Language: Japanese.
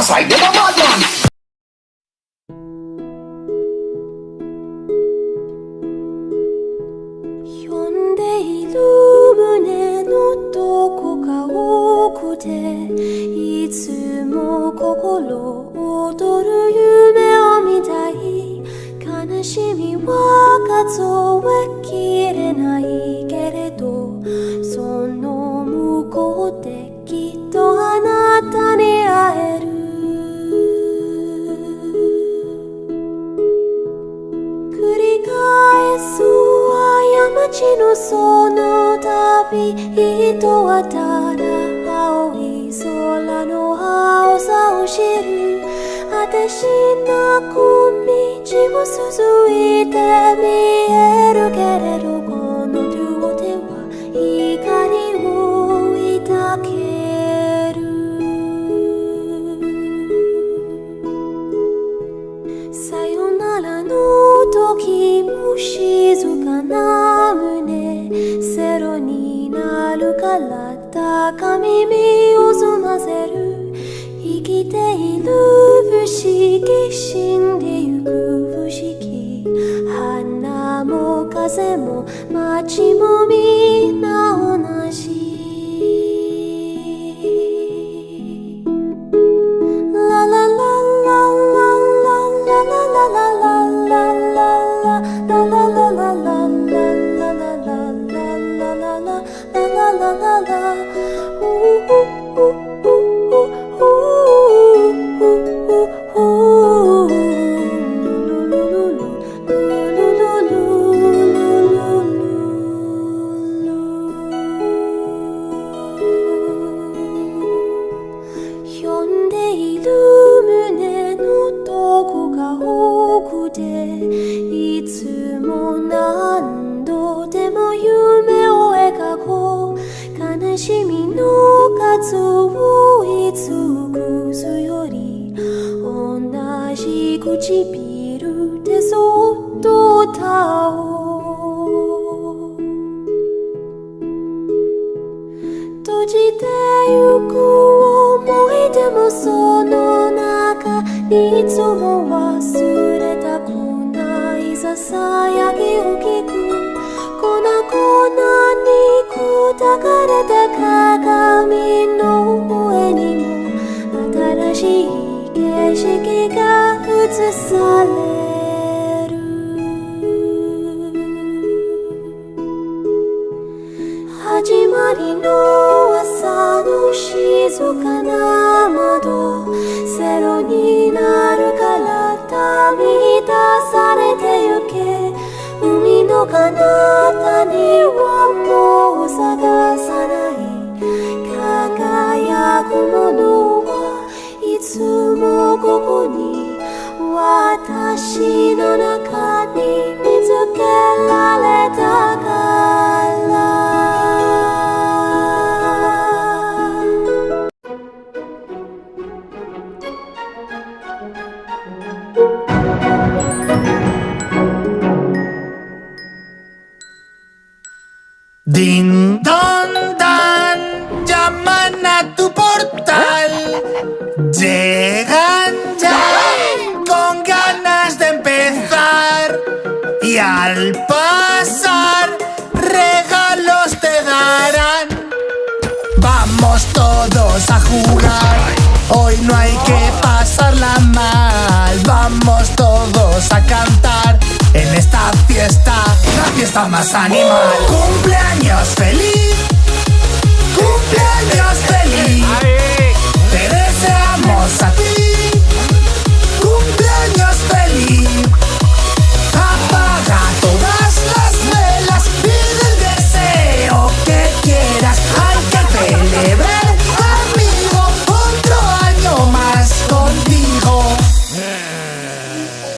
That's why them a bad man.いつも心躍る夢を見たい悲しみは数えきれないけれどその向こうできっとあなたに会える繰り返す過ちのその旅人はただ青い空の青さを知る果てしなく道を続いて見えるけれどこの両手は怒りを抱けるさよならの時も静かな胸セロになるから高耳を澄ませる生きている不思議死んでゆく不思議花も風も街もみんな同じラララララララララララ呼んでいる胸のどこか奥でいつも何度でも夢を描こう悲しみの数を尽くすより同じ唇でそっと歌おう閉じてゆく思い出もその中にいつも忘れたくないささやきを聞く粉々に砕かれた鏡の上にも新しい景色が映される始まりの朝の静かな窓セロになるから旅立たされてゆけ海の彼方にはもう探さない輝くものはいつもここに私の中に見つけられたからDin don dan, llaman a tu portal. Llegan ya con ganas de empezar. Y al pasar, regalos te darán. Vamos todos a jugar. Hoy no hay que pasarla mal. Vamos todos a cantar en esta fiesta, la fiesta más animal. ¡Cumpleaños feliz! ¡Cumpleaños feliz! Te deseamos a ti